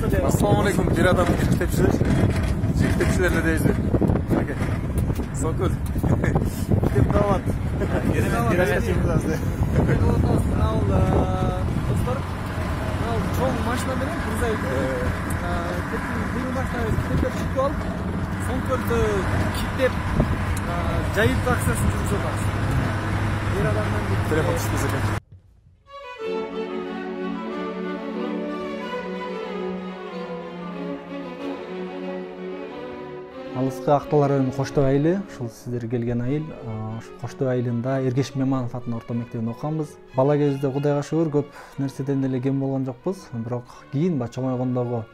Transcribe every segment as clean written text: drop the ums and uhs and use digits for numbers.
Assalamu alaikum. Bir adam bir tepsiler. Çift tepsilerle değildi. Sokul. Kitap davat. Gene şimdi azdı. Dostlar, çoğu maçlar benim kızaydı. Bu maçlar kitaplar çıktı al. Son konuda kitap cayıp taksasın çok az. Bir adamdan bir telefon istesek. Алыскы акталарын коштоо айылы, ушул сиздер келген айыл, коштоо айылында Эргеш Меманов атынын орто мектебинде окуганбыз. Бала кезде Кудайга шүгүр көп нерседен эле кем болгон жокпуз. Бирок кийин чоңойгондогу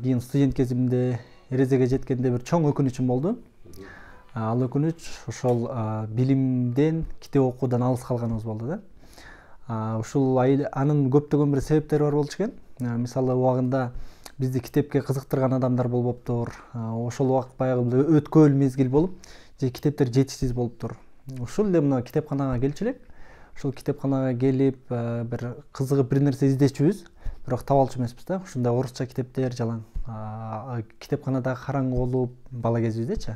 кийин студент кезимде эрезеге жеткенде бир чоң өкүнүчүм болду. Ал өкүнүч ошол билимден, китеп окуудан алыс калганыбыз болду да. Ушул айыл анын көптөгөн бир себептери бар болчу экен. Мисалы убагында бизди китепке кызыктырган адамдар болуптур. Ошол убакыт баягы өткөөл мезгил болуп, же китептер жетишсиз болуптур. Ушул эле мына китепканага келчү элек. Ушул китепканага келип, бир кызыгып бир нерсе издечүбүз, бирок таба алчу эмеспиз да. Ушундай орусча китептер жалаң. Китепканада караңгы болуп, бала кезибиздечи,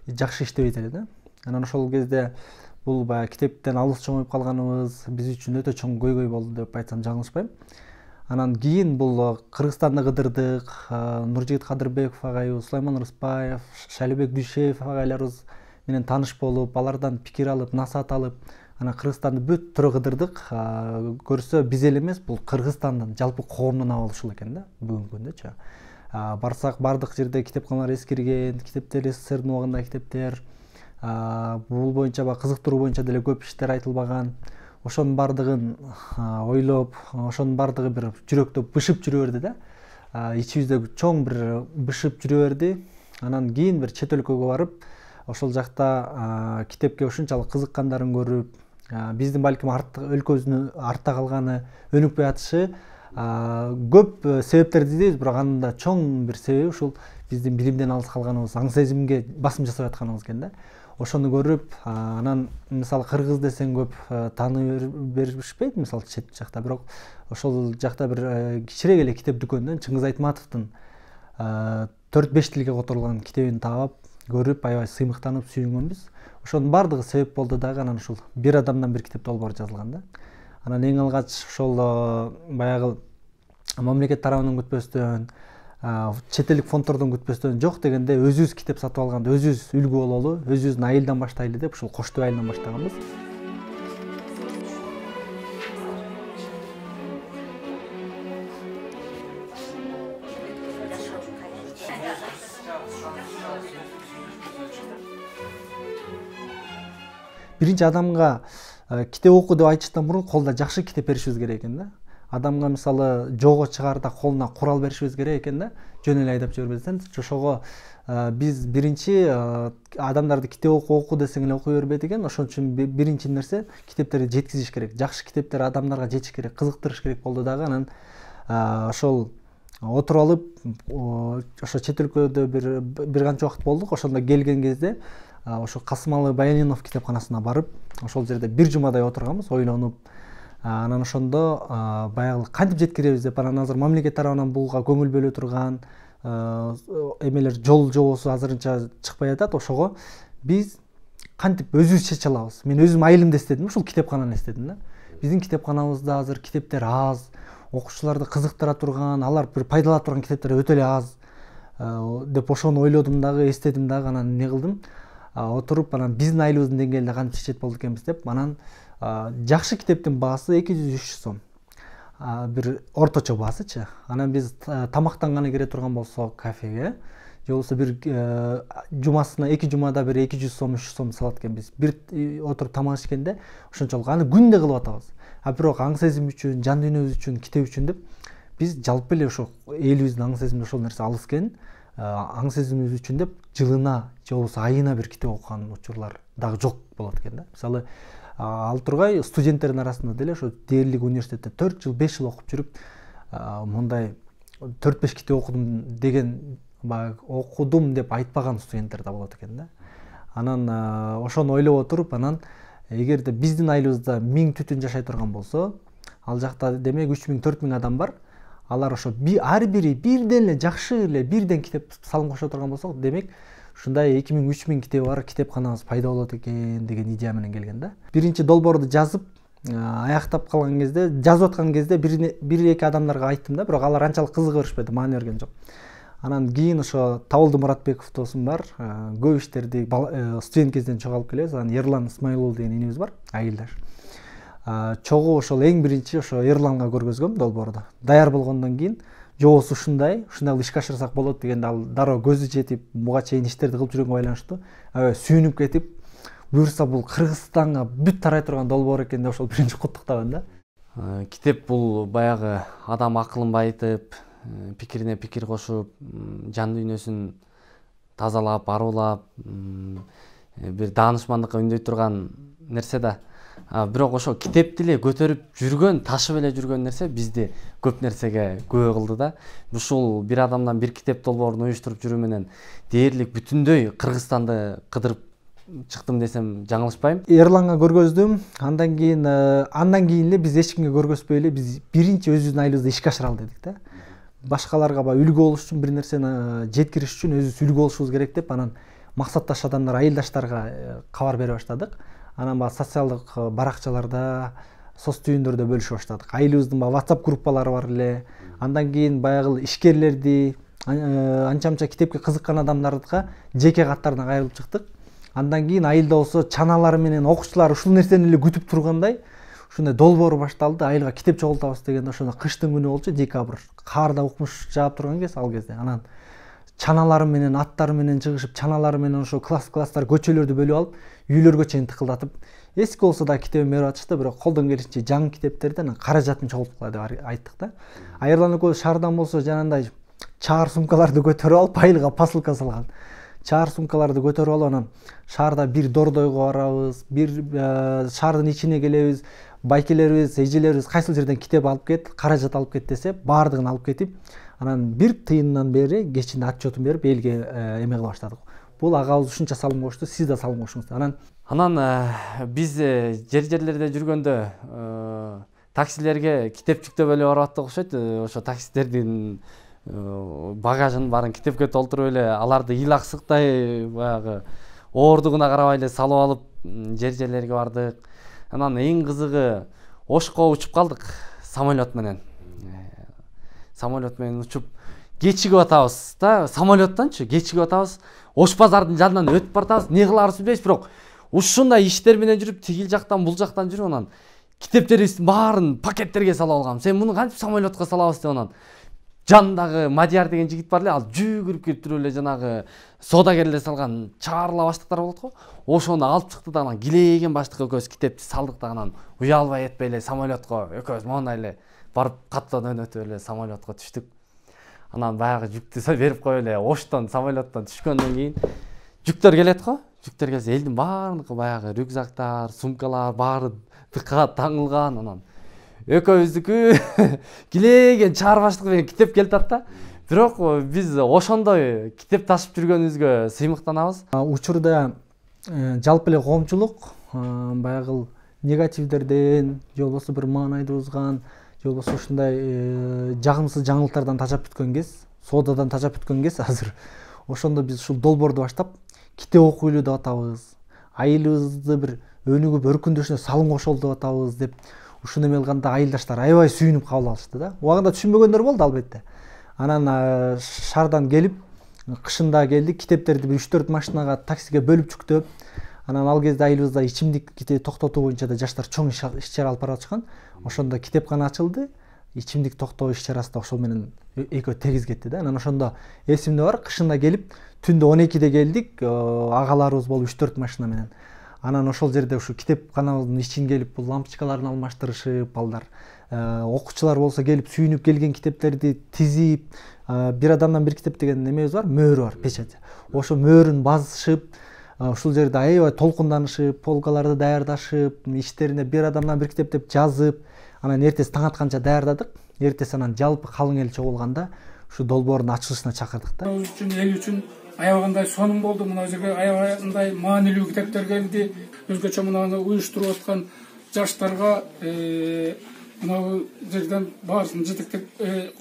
жакшы иштебейт эле да. Анан ошол кезде бул баягы китептен алыс чоңоюп калганыбыз биз үчүн өтө чоң көйгөй болду деп айтсам жаңылышпайм. Анан кийин бул Кыргызстанды кыдырдык, Нуржигит Кадырбеков агайыбыз, Сулайман Рыспаев, Шалибек Дүйшеев агайларыбыз менен тааныш болуп, алардан пикир алып, насаат алып, анан Кыргызстанды бүт туру кыдырдык. Көрсө биз эле эмес, бул Кыргызстандын жалпы коомдун абалы ушул экен да, бүгүнкү күндөчү. Барсак бардык жерде китепканалар эскирген, китептер СССРдин убагындагы китептер, бул боюнча кызыктыруу боюнча деле көп иштер айтылбаган. Ошонун бардыгын ойлоп, ошонун бардыгы бир жүрөктө бышып жүрө берди да. Ичибизде чоң бир бышып жүрө берди. Анан кийин бир чет өлкөгө барып, ошол жакта китепке ушунчалык кызыккандарын көрүп, биздин балким өлкөбүздүн артта калганы, өнүкпөй атышы көп себептерди издейбиз, бирок анын да чоң бир себеби ушул биздин билимден алыс калганыбыз, аң сезимге басым жасап атканыбыз экен да. Ошону көрүп, анан мисалы кыргыз десең көп таанып беришпейт, мисалы чет жакта, бирок ошол жакта бир кичирээк эле китеп дүкөндөн Чыңгыз Айтматовдун 4-5 тилге которулган китебин таап, көрүп, аябай сыймыктанып сүйүнгөнбүз. Ошонун бардыгы себеп болду дагы, анан ушул бир адамдан бир китеп долбоор жазылган да. Анан эң алгач ошол баягы мамлекет тарабынан күтпөстөн, чет элдик фонддордон күтпөстөн жок дегенде өзүбүз китеп сатып алганда өзүбүз үлгү бололу, өзүбүздүн айылдан баштайлы деп ушул Коштоо айылынан баштаганбыз. Биринчи адамга китеп оку деп айтыштан мурун колдо жакшы китеп беришибиз керек экен да. Адамга мисалы жого чыгаарда колуна курал беришибиз керек экен да, жөн эле айдап жибербестен. Ошого биз биринчи адамдарды китеп оку десең эле окуй бербейт экен. Ошон үчүн биринчи нерсе китептерди жеткизиш керек. Жакшы китептер адамдарга жетиш керек, кызыктырыш керек болду дагы. Анан ошол отуруп алып, ошо чет өлкөдө бир канча убакыт болдук. Ошондо келген кезде ошо Касымалы Баянинов китепканасына барып, ошол жерде бир жумадай отурганбыз, ойлонуп. Анан ошондо баягы кантип жеткиребиз деп, анан азыр мамлекет тарабынан буга көңүл бөлө турган эмелер жол жобосу азырынча чыкпай атат. Ошого биз кантип өзүбүз чече алабыз. Мен өзүм айылымда эстедим, ушул китепкананы эстедим да. Биздин китепканабызда азыр китептер аз, окуучуларды кызыктыра турган, алар бир пайдалана турган китептер өтө эле аз деп ошону ойлодум дагы, эстедим дагы. Анан эмне кылдым? Отуруп, анан биздин айылыбыздын деңгээлинде кантип чечет болду экенбиз деп, анан жакшы китептин баасы 200-300 сом. Бир орточо баасычы. Анан биз тамактанганы кире турган болсок кафеге, же болбосо бир жумасына 2 жумада бир 200 сом, 300 сом салат экенбиз. Бир отуруп тамак ичкенде ошончолук аны күндө кылып атабыз. Бирок аң сезим үчүн, жан дүйнөбүз үчүн, китеп үчүн деп биз жалпы эле ошо элибиздин аң сезиминде ошол нерсе алыс экен. Аң сезимибиз үчүн деп жылына же болбосо айына бир китеп окуган учурлар дагы жок болот экен да. Мисалы ал тургай студенттердин арасында деле ошо дээрлик университетте 4 жыл 5 жыл окуп жүрүп, мындай 4-5 китеп окудум деген, окудум деп айтпаган студенттер да болот экен да. Анан ошону ойлоп отуруп, анан эгерде биздин айылыбызда 1000 түтүн жашай турган болсо, ал жакта демек 3000-4000 адам бар. алар ошо ар бири бирден эле жакшы эле бирден китеп салым кошо турган болсок, демек ушундай 2000-3000 китеби бар китепканабыз пайда болот экен деген идея менен келген да. Биринчи долбоорду жазып аяктап калган кезде, жазып аткан кезде бир эки адамдарга айттым да, бирок алар анчалык кызыга беришпеди, маани берген жок. Анан кийин ошо Табылды Муратбеков досум бар, көп иштерди студент кезден чогуу алып келебиз. Анан Ерлан Исмаилов деген инибиз бар, айылдаш. Чогуу ошол эң биринчи ошо Ерланга көргөзгөм долбоорду. Даяр болгондон кийин жобосу ушундай ишке ашырсак болот дегенде ал дароо көзү жетип, буга чейин иштерди кылып жүргөнгө байланыштуу аябай сүйүнүп кетип, буюрса бул Кыргызстанга бүт тарай турган долбоор экен деп ошол биринчи куттуктаган да. Китеп бул баягы адам акылын байытып, пикирине пикир кошуп, жан дүйнөсүн тазалап, арулап, бир даанышмандыкка үндөй турган нерсе да. Бирок ошо китепти эле көтөрүп жүргөн, ташып эле жүргөн нерсе бизди көп нерсеге күбө кылды да. Ушул бир адамдан бир китеп долбоорун уюштуруп жүрүү менен дээрлик бүтүндөй Кыргызстанды кыдырып чыктым десем жаңылышпайм. Ерланга көргөздүм. Андан кийин эле биз эч кимге көргөзбөй эле биз биринчи өзүбүздүн айылыбызды ишке ашыралы дедик да. Башкаларга үлгү болуш үчүн, бир нерсени жеткириш үчүн өзүбүз үлгү болушубуз керек деп, анан максатташ адамдар, айылдаштарга кабар бере баштадык. Анан социалдык баракчаларда, соц түйүндөрдө бөлүшө баштадык. Айылыбыздын WhatsApp группалары бар эле. Андан кийин баягы ишкерлерди, анча-мынча китепке кызыккан адамдарга жеке каттарына кайрылып чыктык. Андан кийин айылда болсо чаналары менен окуучулар ушул нерсени эле күтүп тургандай ушундай долбоор башталды. Айылга китеп чогултабыз дегенде ошондо кыштын күнү болчу, декабрь. Карда укмуш жаап турган кез ал кезде. Анан чаналары менен, аттары менен чыгышып, чаналары менен ошо класстар көчөлөрдү бөлүп алып, үйлөргө чейин тыкылдатып, эски болсо да китебин берип атышты, бирок колдон келишинче жаңы китептерди анан каражатын чогулткула деп айттык да. Айырлан экөөбүз шаардан болсо жанагындай чаар сумкаларды көтөрүп алып, айылга посылка салган. Чаар сумкаларды көтөрүп алып, анан шаарда бир дордойго барабыз, бир шаардын ичине келебиз, байкелерибиз, эжелерибиз кайсыл жерден китеп алып кет, каражат алып кет десе, баардыгын алып кетип, анан бир тыйындан бери кечинде отчетун берип элге эме кыла баштадык. Бул агабыз ушунча салым кошту, сиз да салым коштуңуз. Анан биз жерлерде жүргөндө таксилерге китеп жүктөп эле барып аттык окшойт. Ошо таксистердин багажын баарын китепке толтуруп эле, аларды ыйлаксыктай баягы оордугуна карабай эле салып алып жерлерге бардык. Анан эң кызыгы Ошко учуп калдык самолет менен. Самолет менен учуп кечигип атабыз да, самолеттончу кечигип атабыз. Ош базардын жанынан өтүп бартабыз, не кыларыбызды билбейбиз, бирок ушундай иштер менен жүрүп, тигил жактан бул жактан жүрүп, анан китептерибиздин баарын пакеттерге салып алгам. Сен муну кантип самолетко салабыз деп, анан жандагы Мадияр деген жигит бар эле, ал жүгүрүп келип туруп эле жанагы соодагерлер салган чаарла баштыктар болот го. Ошону алып чыкты да, анан килеген баштык экөөбүз китепти салдык да, анан уялбай этпей эле самолетко экөөбүз мондай эле барып каттан өнөтүп эле самолетко түштүк. Анан баягы жүктү берип коюп эле Оштон самолеттон түшкөндөн кийин жүктөр келет го. Жүктөр келсе элдин баарыныкы баягы рюкзактар, сумкалар баары тыкка таңылган. Анан экөөбүздүкү килеген чаар баштык менен китеп келип атат. Бирок биз ошондой китеп ташып жүргөнүбүзгө сыймыктанабыз. Учурда жалпы эле коомчулук баягы негативдерден, же болбосо бир маанайды бузган, же болбосо ушундай жагымсыз жаңылыктардан тажап бүткөн кез, соодадан тажап бүткөн кез азыр. Ошондо биз ушул долбоорду баштап китеп окуйлу деп атабыз. Айылыбызды бир өнүгүп өркүндөшүнө салым кошолу деп атабыз деп ушуну эме кылганда айылдаштар аябай сүйүнүп кабыл алышты да. Убагында түшүнбөгөндөр болду албетте. Анан шаардан келип, кышында келдик, китептерди бир 3-4 машинага таксиге бөлүп жүктөп, анан ал кезде айылыбызда ичимдик токтотуу боюнча да жаштар чоң иш-чара алып баратышкан. Ошондо китепкана ачылды, ичимдик токтоо иш-чарасы да ошол менен экөө тегиз кетти да. Анан ошондо эсимде бар, кышында келип, түндө 12-де келдик, агаларыбыз болуп 3-4 машина менен. Анан ошол жерде ушу китепканабыздын ичин келип, бул лампочкаларын алмаштырышып, балдар окуучулар болсо келип сүйүнүп келген китептерди тизип, бир адамдан бир китеп деген немебиз бар, мөөрү бар, печать. Ошо мөөрүн басышып, ушул жерде аябай толкунданышып, полкаларды даярдашып, иштерине бир адамдан бир китеп деп жазып, анан эртеси таң атканча даярдадык. Эртеси анан жалпы калың эл чогулганда ушу долбоордун ачылышына чакырдык да. Өз үчүн, эл үчүн аябагандай сонун болду. Мына жерге аябагандай маанилүү китептер келди. Өзгөчө мынаны уюштуруп аткан жаштарга мынау жерден баарысын житиктеп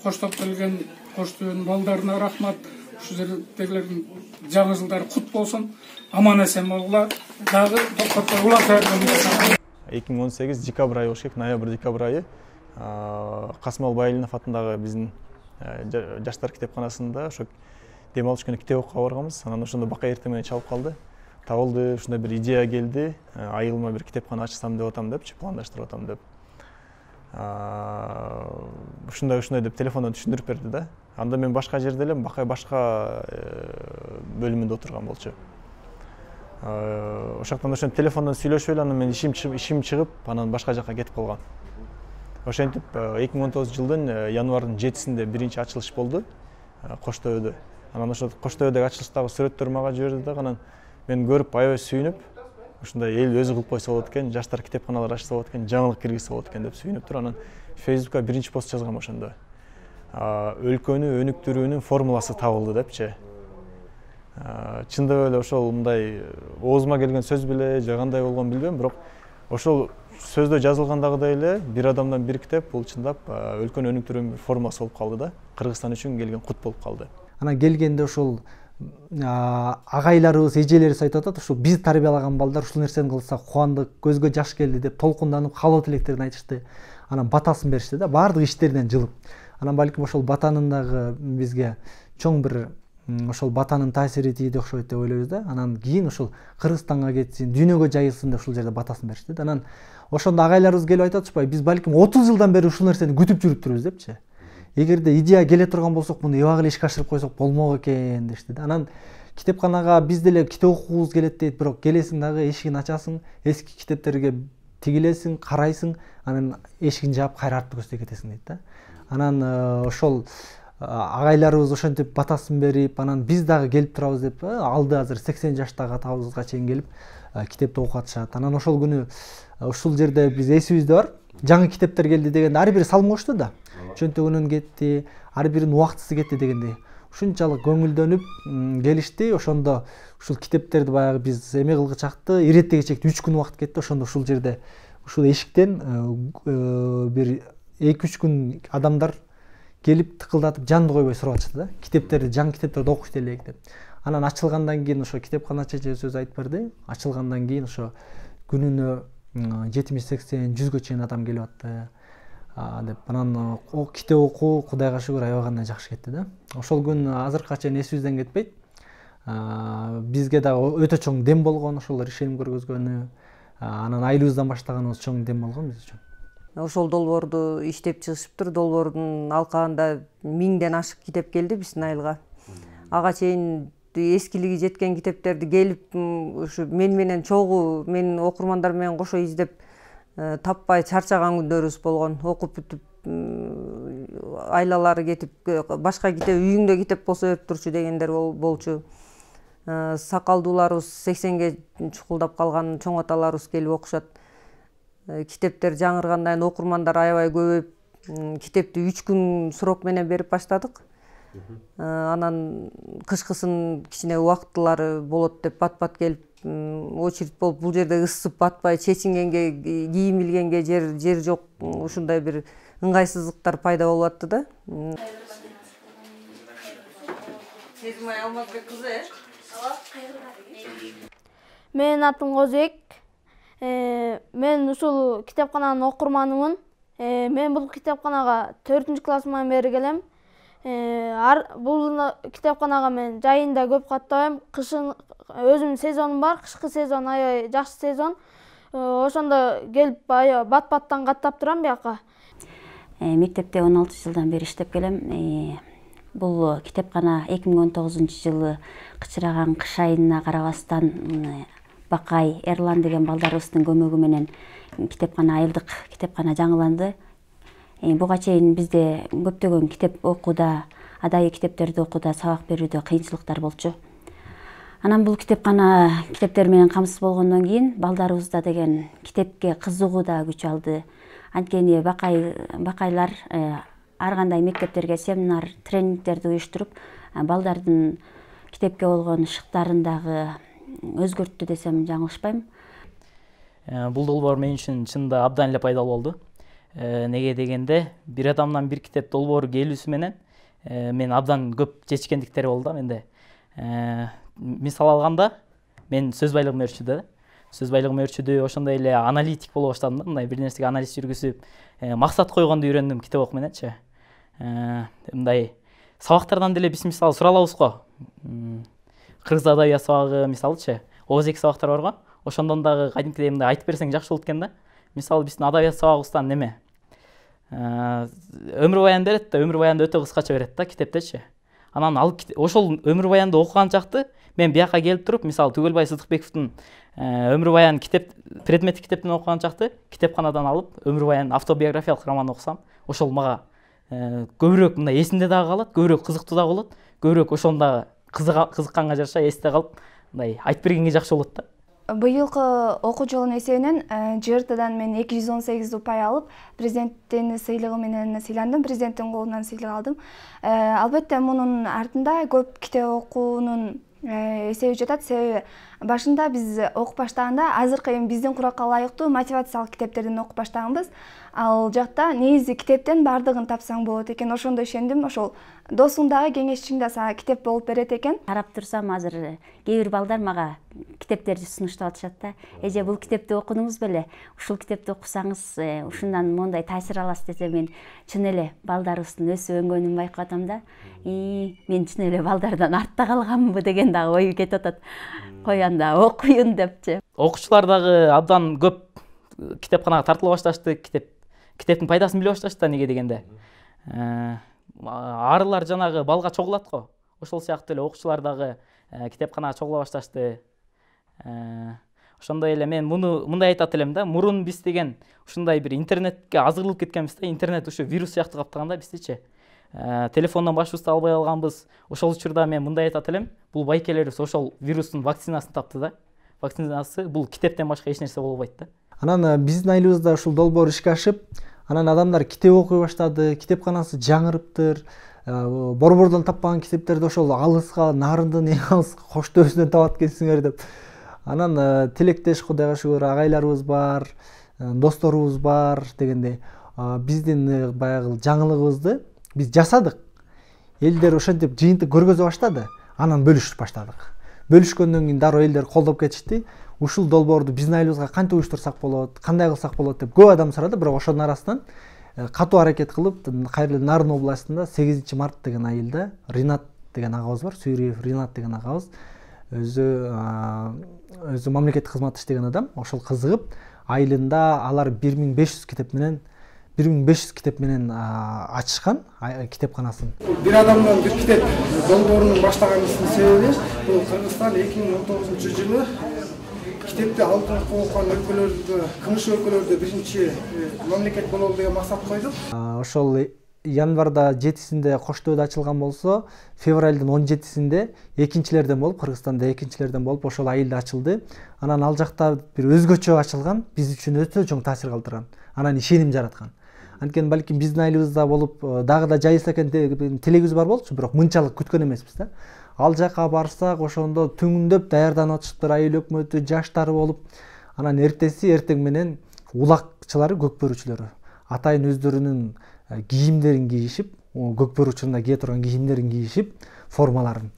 коштоп келген коштөбөнүн балдарына рахмат. Ушу жердегилердин жаңы жылдары кут болсун, аман эсен болгула. Дагы токтотпой улантып берген. 2018 декабрь айы болуш керек, ноябрь-декабрь айы Касымал Байлинов атындагы биздин жаштар китепканасында ошо дем алыш күнү китеп окуга барганбыз. Анан ошондо бака эртең менен чалып калды. Табылды, ушундай бир идея келди. Айылыма бир китепкана ачсам деп атам депчи, пландаштырып атам деп. Ушундай деп телефондон түшүндүрүп берди да. Анда мен башка жерде элем, башка бөлүмүндө отурган болчу. Ошоктон телефондон сүйлөшүп эле, анан мен ишим чыгып, анан башка жака кетип калган. Ошентип 2019 жылдын январдын 7-синде биринчи ачылыш болду Коштөбөдө. Анан ошо Коштөбөдөгү ачылыштагы сүрөттөр мага жиберди да, анан мен көрүп аябай сүйүнүп, ушундай эл өзү кылып койсо болот экен, жаштар китепканалар ачса болот экен, жаңылык киргизсе болот экен деп сүйүнүп туруп, анан Facebook'ка биринчи пост жазгам ошондо. Өлкөнү өнүктүрүүнүн формуласы табылды депчи. Чындап эле ошол мындай оозума келген сөз беле, же кандай болгонун билбейм, бирок ошол сөздө жазылгандагыдай эле бир адамдан бир китеп бул чындап өлкөнү өнүктүрүүнүн формуласы болуп калды да. Кыргызстан үчүн келген кут болуп калды. Анан келгенде ошол агайларыбыз, эжелерибиз айтып атат, ушул биз тарбиялаган балдар ушул нерсени кылса кубандык, көзгө жаш келди деп толкунданып, каалоо тилектерин айтышты. Анан батасын беришти да, баардык иштеринен жылып. Анан балким ошол батанын дагы бизге чоң бир ошол батанын таасири тийди окшойт деп ойлойбуз да. Анан кийин ошол Кыргызстанга кетсин, дүйнөгө жайылсын деп ушул жерде батасын беришти да. Анан ошондо агайларыбыз келип айтып атышпайбы, биз балким 30 жылдан бери ушул нерсени күтүп жүрүптүрбүз депчи. Эгерде идея келе турган болсок, муну эбагы эле ишке ашырып койсок болмок экен дешти да. Анан китепканага биз деле китеп окугубуз келет дейт, бирок келесиң дагы эшигин ачасың, эски китептерге тигилесиң, карайсың, анан эшигин жаап кайра артты көздөй кетесиң дейт да. Анан ошол агайларыбыз ошентип батасын берип, анан биз дагы келип турабыз деп, алды азыр 80 жаштагы атабызга чейин келип китепти окуп атышат. Анан ошол күнү ушул жерде биз эсибизде бар, жаңы китептер келди дегенде ар бири салым кошту да. Чөнтөгүнөн кетти, ар биринин убактысы кетти дегендей. Ушунчалык көңүлдөнүп келишти. Ошондо ушул китептерди баягы биз эме кылгычакты, иреттегичекти 3 күн убакыт кетти. Ошондо ушул жерде ушул эшиктен бир 2-3 күн адамдар келип тыкылдатып жанды койбой сурашты да. Китептерди, жаңы китептерди окуш элек деп. Анан ачылгандан кийин ошо китепканачы эже сөз айтып берди. Ачылгандан кийин ошо күнүнө 70-80-100гө чейин адам келип атты деп. Анан китеп окуу Кудайга шүгүр аябай гана жакшы кетти да. Ошол күн азыркыга чейин эсибизден кетпейт. Бизге дагы өтө чоң дем болгон, ошолор ишеним көргөзгөнү, анан айылыбыздан баштаганыбыз чоң дем болгон биз үчүн. Ошол долбоорду иштеп чыгышыптыр. Долбоордун алкагында 1000ден ашык китеп келди биздин айылга. Ага чейин эскилиги жеткен китептерди келип ушу мен менен чогуу, менин окурмандар менен кошо издеп таппай чарчаган күндөрүбүз болгон. Окуп бүтүп айлалары кетип, башка китеп үйүңдө китеп болсо берип турчу дегендер болчу. Сакалдууларыбыз 80ге чукулдап калган чоң аталарыбыз келип окушат. Китептер жаңыргандан кийин окурмандар аябай көбөйүп, китепти 3 күн срок менен берип баштадык. Анан кышкысын кичине убактылары болот деп бат-бат келип очередь болуп, бул жерде ысып батпай, чечингенге, кийим илгенге жер жок, ушундай бир ыңгайсыздыктар пайда болуп атты да. Сезимай Алмазбек кызы, Менин атым Козбек. Мен ушул китепкананын окурманымын. Мен бул китепканага 4-классыман бери келем. Бул китепканага мен жайында көп каттабайм. Кышын өзүмдүн сезонум бар, кышкы сезон аябай жакшы сезон. Ошондо келип бат-баттан каттап турам бияка. Мектепте 16 жылдан бери иштеп келем. Бул китепкана 2019-жылы кычыраган кыш айына карабастан Бакай, Эрлан деген балдарыбыздын көмөгү менен китепкана айылдык китепкана жаңыланды. Буга чейин бизде көптөгөн китеп окууда, адайы китептерди окууда, сабак берүүдө кыйынчылыктар болчу. Анан бул китептер менен камсыз болгондон кийин балдарыбызда деген китепке кызыгуу да күч алды. Анткени бакайлар ар кандай мектептерге семинар, тренингтерди уюштуруп, балдардын китепке болгон шыктарын дагы өзгөрттү десем жаңылышпайм. Бул долбоор мен үчүн чынында абдан эле пайдалуу болду. Неге дегенде бир адамдан бир китеп долбоору келүүсү менен мен абдан көп чечкендиктери болду да менде. Мисал алганда мен сөз байлыгым өрчүдө. Сөз байлыгым өрчүдү, ошондой эле аналитик боло баштадым да, мындай бир нерсеге анализ жүргүзүп, максат койгонду үйрөндүм китеп окуу мененчи. Мындай сабактардан деле биз мисалы суралабыз го. Кыргыз адабият сабагы мисалычы, ооз 2 сабактар бар го. Ошондон дагы кадимкидей мындай айтып берсең жакшы болот экен да. Мисалы биздин адабият сабагыбыздан неме? Өмүр баян берет да, өмүр баянды өтө кыскача берет да китептечи. Анан ал ошол өмүр баянды окуган жакты мен бияка келип туруп, мисалы Түгөлбай Сыдыкбековдун өмүр баян китеп предметтик китептин окуган жакты китепканадан алып өмүр баян автобиографиялык роман окусам, ошол мага көбүрөөк мындай эсимде дагы калат, көбүрөөк кызыктуу дагы болот, көбүрөөк ошондо кызыкканга жараша эсте калып, мындай айтып бергенге жакшы болот да. Быйылкы окуу жылынын эсебинен ЖРТдан мен 218 упай алып, президенттин сыйлыгы менен сыйландым, президенттин колунан сыйлык алдым. Албетте мунун артында көп китеп окуунун эсеби жатат, себеби башында биз окуп баштаганда азыркы биздин куракка ылайыктуу мотивациялык китептерден окуп баштаганбыз. Ал жакта негизи китептен бардыгын тапсаң болот экен, ошондо ишендим. Ошол досуң дагы кеңешчиң да сага китеп болуп берет экен. Карап турсам азыр кээ бир балдар мага китептерди сунуштап атышат да. Эже бул китепти окудуңуз беле? Ушул китепти окусаңыз ушундан мондай таасир аласыз десе, мен чын эле балдарыбыздын өсүп өнгөнүн байкап атам да. Мен чын эле балдардан артта калганмынбы деген дагы ой кетип атат. Кой анда окуйун депчи. Окуучулар дагы абдан көп китепканага тартыла башташты, китептин пайдасын биле башташты, неге дегенде. Арылар жанагы балга чогулат го. Ошол сыяктуу эле окуучулар дагы китепканага чогула башташты. Ошондой эле мен муну мындай айтат элем да, мурун биз деген ушундай бир интернетке азырылып кеткенбиз да, интернет ушу вирус сыяктуу каптаганда биздичи. Телефондон башыбызды албай алганбыз. Ошол учурда мен мындай айтат элем, бул байкелерибиз ошол вирустун вакцинасын тапты да. Вакцинасы бул китептен башка эч нерсе болбойт да. Анан биздин айылыбызда ушул долбоор ишке ашып, анан адамдар китеп окуй баштады, китепканасы жаңырыптыр. Борбордон таппаган китептерди ошол алыска, нарындын эң алыс кош дөбөсүнөн табат экенсиңер деп. Анан тилектеш Кудайга шүгүр агайларыбыз бар, досторубуз бар дегенде биздин баягы жаңылыгыбызды биз жасадык. Элдер ошентип жыйынтык көргөзө баштады, анан бөлүшүп баштадык. Бөлүшкөндөн кийин дароо элдер колдоп кетишти. Ушул долбоорду биздин айылыбызга кантип уюштурсак болот, кандай кылсак болот деп көп адам сурады, бирок ошонун арасынан катуу аракет кылып, кайрылы Нарын областында 8 март деген айылда Ринат деген агабыз бар, Сүйрөев Ринат деген агабыз, өзү мамлекеттик кызматта иштеген адам, ошол кызыгып айылында алар 1500 китеп менен ачышкан китепканасын. Бир адамдан бир китеп долбоорун баштаганыбыздын себеби бул Кыргызстан 2019-жылы китепти алтын окуган өлкөлөрдө, кымыш өлкөлөрдө биринчи мамлекет бололу деген максат койдук. Ошол январда 7-синде Коштөөдө ачылган болсо, февралдын 17-синде экинчилерден болуп, Кыргызстанда экинчилерден болуп ошол айылда ачылды. Анан ал жакта бир өзгөчө ачылган, биз үчүн өтө чоң таасир калтырган. Анан ишеним жараткан. Анткени балким биздин айылыбызда болуп, дагы да жайылса экен тилегибиз бар болчу, бирок мынчалык күткөн эмеспиз да. Ал жака барсак, ошондо түңүндөп даярданып атышыптыр, айыл өкмөтү, жаштары болуп. Анан эртең менен улакчылары, көкбөрүүчүлөрү атайын өздөрүнүн кийимдерин кийишип, көкбөрүү учурунда кие турган кийимдерин кийишип, формаларын.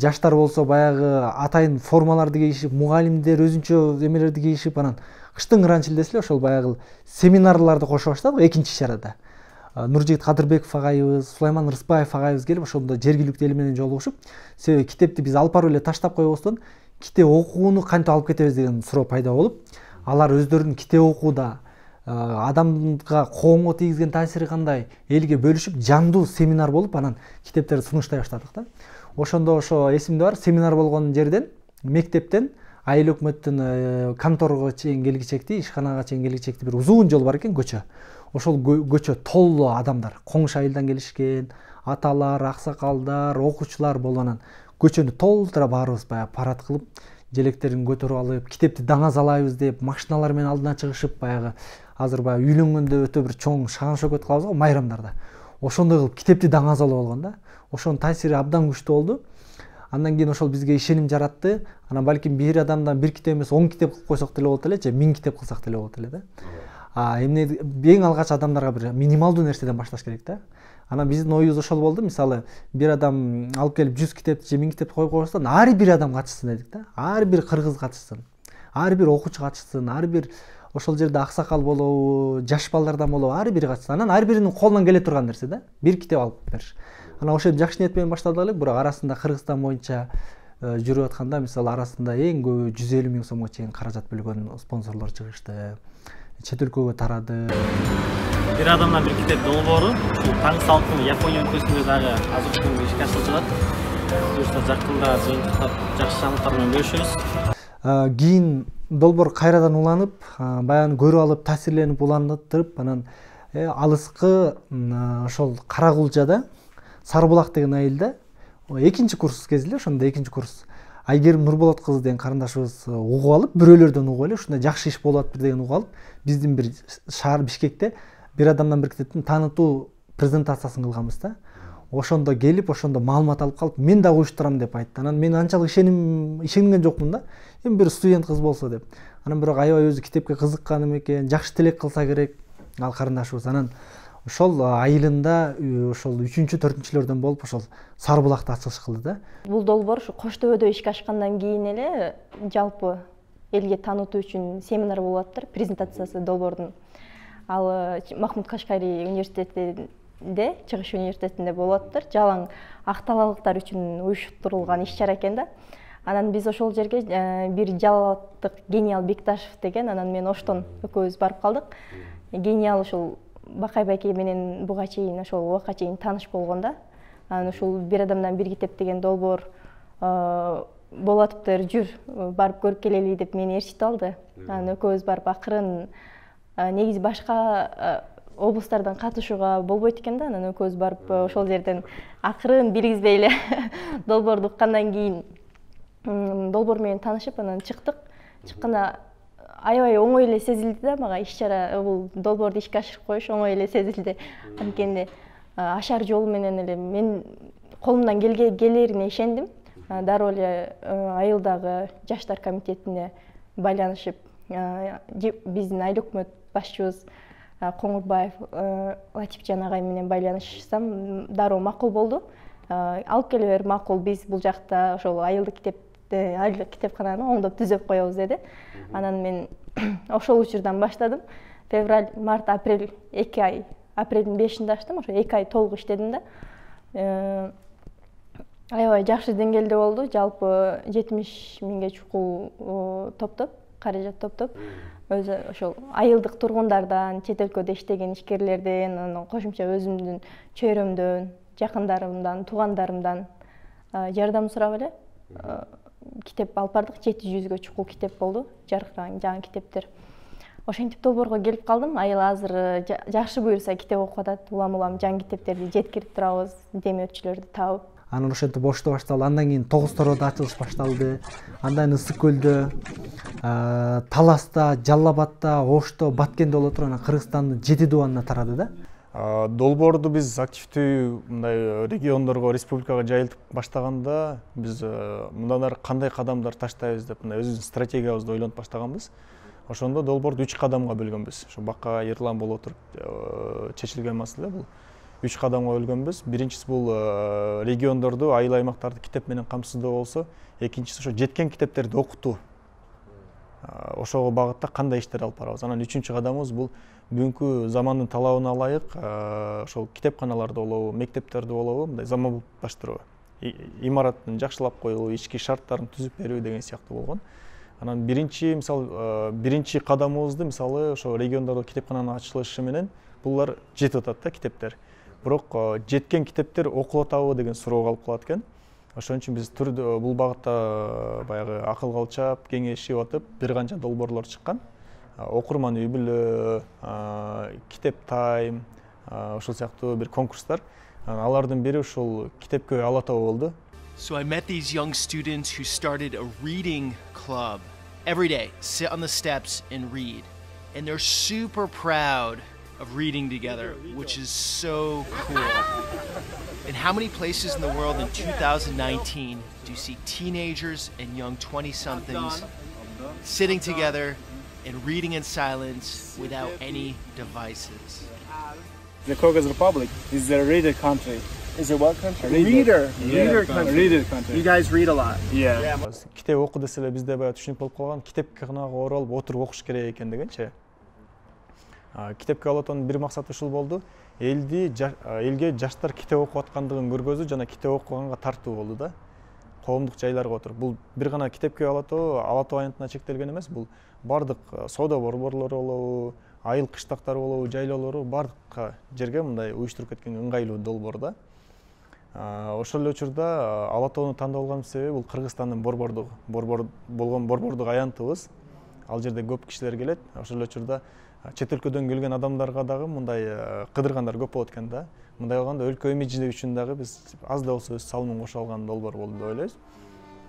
Жаштар болсо баягы атайын формаларды кийишип, мугалимдер өзүнчө эмелерди кийишип, анан кыштын кыранчилдеси эле ошол баягы семинарларды кошо баштадык экинчи ишарада. Нуржигит Кадырбеков агайыбыз, Сулайман Рыспаев агайыбыз келип ошондо жергиликтүү эл менен жолугушуп, себеби китепти биз алып барып эле таштап койбостон, китеп окууну кантип алып кетебиз деген суроо пайда болуп, алар өздөрүнүн китеп окууда адамга коомго тийгизген таасири кандай, элге бөлүшүп, жандуу семинар болуп, анан китептерди сунуштай баштадык да. Ошондо ошо эсимде бар, семинар болгон жерден, мектептен айыл өкмөттүн конторго чейин келгичекти, ишканага чейин келгичекти бир узун жол бар экен, көчө. Ошол көчө толуу адамдар, коңшу айылдан келишкен, аталар, аксакалдар, окуучулар болуп, анан көчөнү толтура баарыбыз баягы парад кылып, желектерин көтөрүп алып, китепти даңазалайбыз деп, машиналар менен алдына чыгышып, баягы азыр баягы үйлөнгөндө өтө бир чоң шаган шөкөт кылабыз го майрамдарда. Ошондой кылып китепти даңазалап алган да. Ошонун таасири абдан күчтүү болду. Андан кийин ошол бизге ишеним жаратты. Анан балким бир адамдан бир китеп эмес 10 китеп кылып койсок деле болот эле, же 1000 китеп кылсак деле болот эле да. эмне эң алгач адамдарга бир минималдуу нерседен башташ керек да. Анан биздин оюбуз ошол болду. Мисалы, бир адам алып келип 100 китеп же 1000 китеп коюп койсоң, ар бир адам катышсын дедик да. Ар бир кыргыз катышсын. Ар бир окуучу катышсын, ар бир ошол жерде аксакал болобу, жаш балдардан болобу, ар бири катышсын. Анан ар биринин колунан келе турган нерсе да. Бир китеп алып бериш. Анан ошентип жакшы ниет менен баштадык элек, бирок арасында Кыргызстан боюнча жүрүп атканда, мисалы, арасында эң көбү 150 000 сомго чейин каражат бөлгөн спонсорлор чыгышты. Чет өлкөгө тарады. Бир адамдан бир китеп долбоору ушул таң салыктын Япония өлкөсүндө дагы азыр күнгө ишке ашырылып жатат. Буюрса жакында жыйынтыктап жакшы жаңылыктар менен бөлүшөбүз. Кийин долбоор кайрадан уланып, баягы көрүп алып, таасирленип уландырып, анан алыскы ошол Каракулжада Сарыбулак деген айылда экинчи курс кезинде, ошондо экинчи курс Айгерим Нурболот кызы деген карындашыбыз угуп алып, бирөөлөрдөн угуп эле ушундай жакшы иш болуп атыптыр деген угуп алып, биздин бир шаар Бишкекте бир адамдан бир китептин таанытуу презентациясын кылганбыз да. Ошондо келип, ошондо маалымат алып калып, мен да уюштурам деп айтты. Анан мен анчалык ишенген жокмун да. Эми бир студент кыз болсо деп. Анан бирок аябай өзү китепке кызыккан экен, жакшы тилек кылса керек ал карындашыбыз. Анан ошол айылында ошол 3-4-чүлөрдөн болуп ошол Сарыбулакта ачылыш кылды да. Бул долбоор ушу Коштөбөдө ишке ашкандан кийин эле жалпы элге таанытуу үчүн семинар болуп атыптыр, презентациясы долбоордун. Ал Махмуд Кашкари университетинде, Чыгыш университетинде болуп атыптыр. Жалаң ак талаалыктар үчүн уюштурулган иш-чара экен да. Анан биз ошол жерге бир Жалалаттык Гениал Бекташев деген, анан мен Оштон экөөбүз барып калдык. Гениал ушул Бакай байке менен буга чейин ошол убакка чейин тааныш болгон да. Анан ушул бир адамдан бир китеп деген долбоор болуп атыптыр, жүр барып көрүп келели деп мени ээрчитип алды. Анан экөөбүз барып акырын, негизи башка облустардан катышууга болбойт экен да. Анан экөөбүз барып ошол жерден акырын билгизбей эле долбоорду уккандан кийин долбоор менен таанышып, анан чыктык. Чыкканда аябай оңой эле сезилди да мага иш-чара, бул долбоорду ишке ашырып коюш оңой эле сезилди. Анткени ашар жолу менен эле мен колумдан келерине ишендим. Дароо эле айылдагы жаштар комитетине байланышып, биздин айыл өкмөт башчыбыз Коңурбаев Латипжан агай менен байланышсам дароо макул болду. Алып келе бер, макул, биз бул жакта ошол айылдык китепкананы оңдоп түзөп коебуз деди. Анан мен ошол учурдан баштадым. Февраль, март, апрель 2 ай, апрелдин 5-inde ачтым, ошо 2 ай толук иштедим да. Аябай жакшы деңгээлде болду. Жалпы 70 000ге чукул топтоп, каражат топтоп, өзү ошол айылдык тургундардан, чет өлкөдө иштеген ишкерлерден, анан кошумча өзүмдүн чөйрөмдөн, жакындарымдан, туугандарымдан жардам сурап эле китеп алып бардык. 700-гө чукул китеп болду, жаркыраган жаңы китептер. Ошентип долбоорго келип калдым. Айыл азыр жакшы буюрса китеп окуп атат. Улам жаңы китептерди жеткирип турабыз, демөөрчүлөрдү табып. Анан ошентип Ошто башталды. Андан кийин Тогуз Тородо ачылыш башталды. Андан Ысык көлдө, Таласта, Жалал Абадта, Ошто, Баткенде боло туруп, анан Кыргызстандын 7 дубанына тарады да. Долбоорду биз активдүү мындай региондорго, республикага жайылтып баштаганда биз мындан ары кандай кадамдар таштайбыз деп мындай өзүбүздүн стратегиябызды ойлонуп баштаганбыз. Ошондо долбоорду 3 кадамга бөлгөнбүз. Ошо Бакка Ерлан боло туруп чечилген маселе бул. 3 кадамга бөлгөнбүз. Биринчиси бул региондорду, айыл аймактарды китеп менен камсыздоо болсо, экинчиси ошо жеткен китептерди окутуу. Ошого багытта кандай иштер алып барабыз. Анан үчүнчү кадамыбыз бул бүгүнкү замандын талабына ылайык ошол китепканаларды болобу, мектептерди болобу, мындай заманбаштыруу, имаратын жакшылап коюу, ички шарттарын түзүп берүү деген сыяктуу болгон. Анан биринчи кадамыбызды мисалы ошо региондордо китепкананын ачылышы менен булар жетип атат да китептер. Бирок жеткен китептер окулуп атабы деген суроо калып калат экен. Ошон үчүн биз бул багытта баягы акыл калчап, кеңешип атып, бир канча долбоорлор чыккан. Окурман үй бүлө, китеп тайм, ошол сыяктуу бир конкурстар. Алардын бири ушул китепкө Ала Тоо болду. So I met these young students who started a reading club. Every day, sit on the steps and read. And they're super proud of reading together, which is so cool. In how many places in the world in 2019 do you see teenagers and young 20-somethings sitting together and reading in silence without any devices. The Kyrgyz Republic is a reader country. Is it what country? Reader. Reader country. Reader country. You guys read a lot. Yeah. Китеп окуу деселе бизде баягы түшүнүк болуп калган, китепке гана оролуп отуруп окуш керек экен дегенчи. Китепке алатонун бир максаты ушул болду. Элге жаштар китеп окуп аткандыгын көргөзүү жана китеп окуганга тартуу болду да. Коомдук жайларга отуруп. Бул бир гана китепке алатоо аянтына чектелген эмес, бул бардык соода борборлору болобу, айыл кыштактар болобу, жайлоолору бардык жерге мындай уюштуруп кеткен ыңгайлуу долбоор да. Ошол эле учурда Алатоону тандап алган себеби бул Кыргызстандын борбордук аянтыбыз. Ал жерде көп кишилер келет. Ошол эле учурда чет өлкөдөн келген адамдарга дагы мындай кыдыргандар көп болот экен да. Мындай болгондо өлкө имиджи үчүн дагы биз аз да болсо өз салымын кошо алган долбоор болду деп ойлойбуз.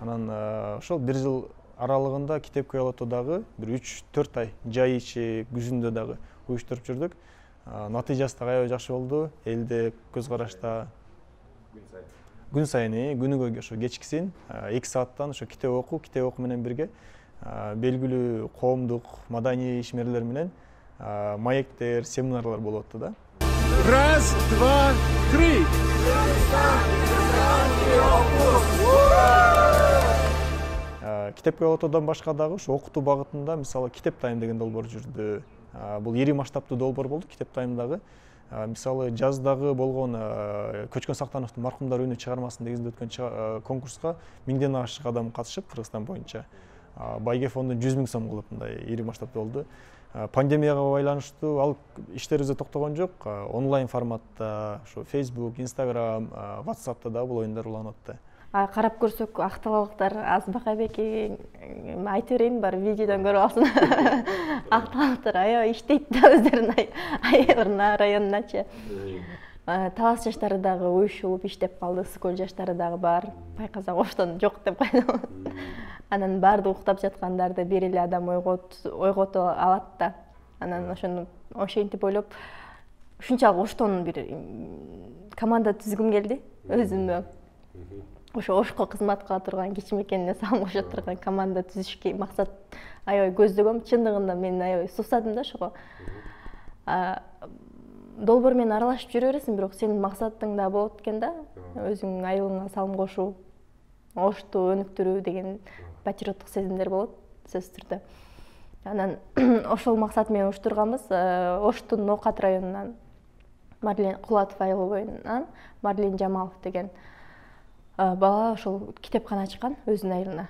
Анан ошол бир жыл аралыгында китепке алатоо дагы бир 3-4 ай жай ичи күзүндө дагы уюштуруп жүрдүк. Натыйжасы да аябай жакшы болду. Элде көз карашта күн сайын күнүгө ошо кечкисин 2 сааттан ошо китеп окуу менен бирге белгилүү коомдук маданий ишмерлер менен маектер, семинарлар болуп атты да. Раз, два, три. Китепке алатоодан башка дагы ошо окутуу багытында мисалы Китеп тайм деген долбоор жүрдү. Бул ири масштабтуу долбоор болду Китеп таймдагы. Мисалы жаздагы болгон Көчкөн Сактановдун Маркумдар үйүнө чыгармасын негизинде өткөн конкурска 1000ден ашык адам катышып Кыргызстан боюнча байге фонду 100 000 сом кылып мындай ири масштабта болду. Пандемияга байланыштуу ал иштерибизде токтогон жок. Онлайн форматта ошо Facebook, Instagram, WhatsApp'та да бул оюндар уланып атты. Карап көрсөк акталалыктар аз Бакайбеки айтып берейин бар видеодон көрүп алсын. Акталалыктар аябай иштейт да өздөрүнүн айылына, районуначы. Талас жаштары дагы уюшулуп иштеп калды, скол жаштары дагы бар. Байкасак оштон жок деп койдум. Анан баарды уктап жаткандарды бир эле адам ойгото алат да. Анан ошону ошентип ойлоп ушунчалык оштон бир команда түзгүм келди өзүмө. Ошо ошко кызмат кыла турган кичимекенне салым кошо турган команда түзүшкө максат аябай көздөгөм. Чындыгында мен аябай суусадым да ошого. Долбоор менен аралашып жүрө бересиң, бирок сенин максатың да болот экен да. Өзүңүн айылыңа салым кошуу, ошту өнүктүрүү деген патриоттук сезимдер болот сөзсүз түрдө. Анан ошол максат менен уюштурганбыз. Оштун Ноокат районунан Марлен Кулатов айылы боюнан Марлен Жамалов деген бала ошол китепкана ачкан өзүнүн айылына.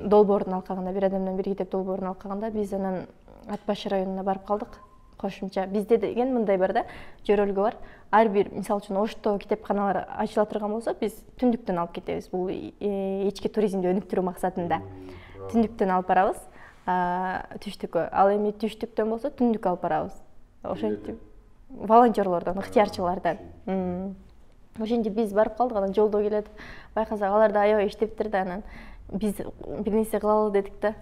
Долбоордун алкагында, бир адамдан бир китеп долбоордун алкагында биз анан Ат Башы районуна барып калдык. Кошумча бизде деген мындай бар да, жөрөлгө бар. Ар бир мисалы үчүн Ошто китепканалар ачыла турган болсо, биз түндүктөн алып кетебиз. Бул ички туризмди өнүктүрүү максатында. Түндүктөн алып барабыз. Түштүккө. Ал эми түштүктөн болсо түндүк алып барабыз. Ошентип волонтерлордон, ыктыярчылардан. Ошентип биз барып калдык, анан жолдо келет. Байкасак алар да аябай иштептир да, анан биз бир нерсе кылалы дедик да.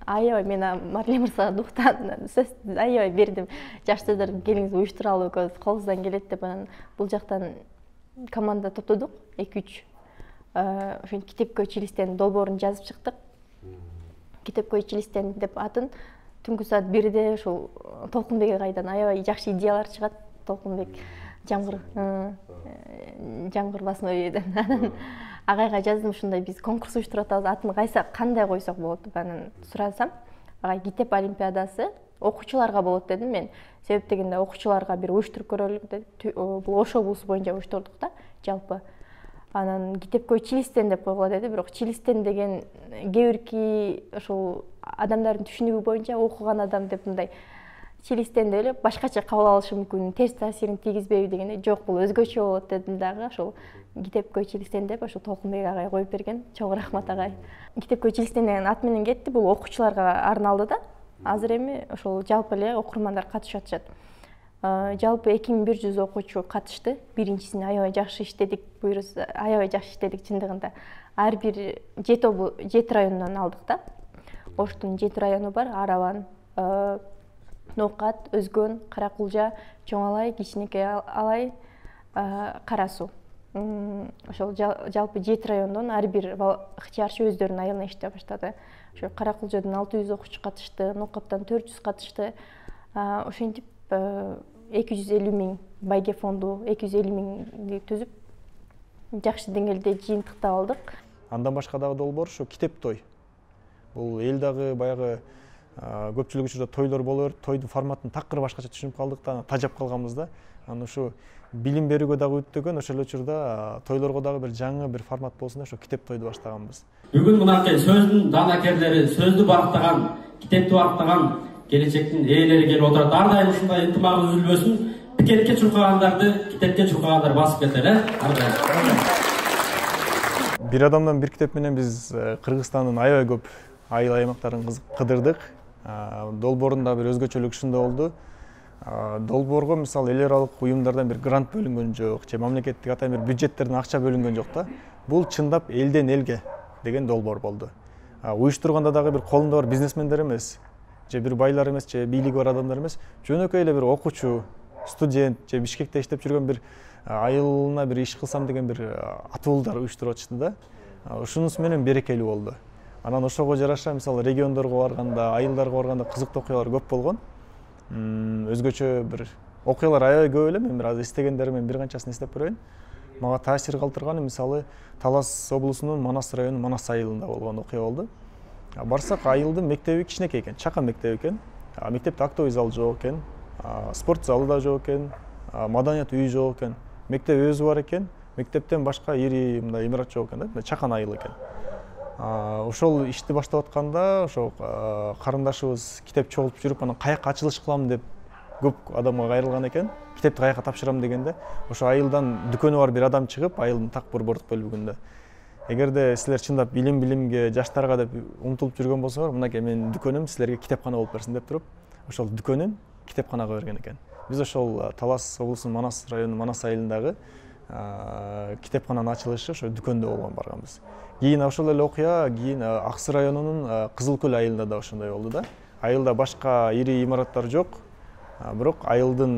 Аябай мен Марлен мырзага дуктан сөз аябай бердим. Жаштар келиңиз уюштуралы, колубуздан келет деп анан бул жактан команда топтодук 2-3. Ошентип китепке училищеден долбоорун жазып чыктык. Китепке училищеден деп атын түнкү саат 1-де ошол Толкунбек агайдан аябай жакшы идеялар чыгат. Толкунбек Жамгыр басмабеден. Агайга жаздым, ушундай биз конкурс уюштуруп атабыз, атын кандай койсок болот деп анан сурасам, агай китеп олимпиадасы окуучуларга болот дедим мен. Себеп дегенде окуучуларга бир уюштуруп көрөлүк деп, бул Ош облусу боюнча уюштурдук да, жалпы. Анан китепке училищеден деп койгула деди, бирок училищеден деген кээ бирки ошол адамдардын түшүнүгү боюнча окуган адам деп мындай училищеден деле башкача кабыл алышы мүмкүн, терс таасирин тийгизбейби дегенде, жок бул өзгөчө болот дедим дагы, ошол китепке училищеден деп ошол Толкунбек агай коюп берген. Чоң рахмат агай. Китепке училищеден деген ат менен кетти, бул окуучуларга арналды да. Азыр эми ошол жалпы эле окурмандар катышып атышат. Жалпы 2100 окуучу катышты. Биринчисине аябай жакшы иштедик, буюрса аябай жакшы иштедик чындыгында. Ар бир 7 районунан алдык да. Оштун 7 району бар: Араван, Ноокат, Өзгөн, Каракулжа, Чоң Алай, Кичинекей Алай, Кара Суу. ошол жалпы 7 райондон ар бир ыктыярчы өздөрүнүн айылына иштей баштады. Ошо Каракулжодон 600 окуучу катышты, Нокоптон 400 катышты. Ошентип 250 миң байге фонду 250 миңди түзүп жакшы деңгээлде жыйынтыктап алдык. Андан башка дагы долбоор ушу китеп той. Бул эл дагы баягы көпчүлүк учурда тойлор боло берип, тойдун форматын такыр башкача түшүнүп калдык да, тажап калганбыз да. Анан ушу билим берүүгө дагы үттөгөн, ошол учурда тойлорго дагы бир жаңы бир формат болсун деп ошо китеп тойду баштаганбыз. Бүгүн мынакей сөздүн данакерлери, сөздү барктаган, китепти барктаган келечектин ээлери келип отурат. Ар дайым ушундай ынтымак үзүлбөсүн. Пикетке чуркагандарды китепке чуркагандар басып кетер, ар дайым. Бир адамдан бир китеп менен биз Кыргызстандын аябай көп айыл аймактарын кыдырдык. Долбоорунда бир өзгөчөлүк ушунда болду. Долбоорго мисалы эл аралык уюмдардан бир грант бөлүнгөн жок, же мамлекеттик атайын бир бюджеттерден акча бөлүнгөн жок да. Бул чындап элден элге деген долбоор болду. Уюштурганда дагы бир колунда бар бизнесмендер эмес, же бир байлар эмес, же бийлиги бар адамдар эмес, жөнөкөй эле бир окуучу, студент, же Бишкекте иштеп жүргөн бир айылына бир иш кылсам деген бир атуулдар уюштуруп атышты да. Ушунусу менен берекелүү болду. Анан ошого жараша мисалы региондорго барганда, айылдарга барганда кызыктуу окуялар көп болгон. Өзгөчө бир окуялар аябай көп эле, мен бир азыр истегендеримдин бир канчасын эстеп берейин. Мага таасир калтырганы мисалы Талас облусунун Манас районунун Манас айылында болгон окуя болду. Барсак айылдын мектеби кичинекей экен, чакан мектеп экен. Мектепте актовый зал жок экен, спорт залы да жок экен, маданият үйү жок экен. Мектеп өзү бар экен, мектептен башка ири мындай имарат жок экен да, чакан айыл экен. Ошол ишти баштап атканда ошо карындашыбыз китеп чогултуп жүрүп, анан каяка ачылыш кылам деп көп адамга кайрылган экен. Китепти каяка тапшырам дегенде, ошо айылдан дүкөнү бар бир адам чыгып, айылдын так борбордук бөлүгүндө. Эгерде силер чындап билимге, жаштарга деп умтулуп жүргөн болсоңор, мынакей менин дүкөнүм силерге китепкана болуп берсин деп туруп, ошол дүкөнүн китепканага берген экен. Биз ошол Талас облусунун Манас районунун Манас айылындагы китепкананын ачылышы ошо дүкөндө болгон барганбыз. Кийин ошол эле окуя кийин Аксы районунун Кызыл Көл айылында да ошондой болду да. Айылда башка ири имараттар жок, бирок айылдын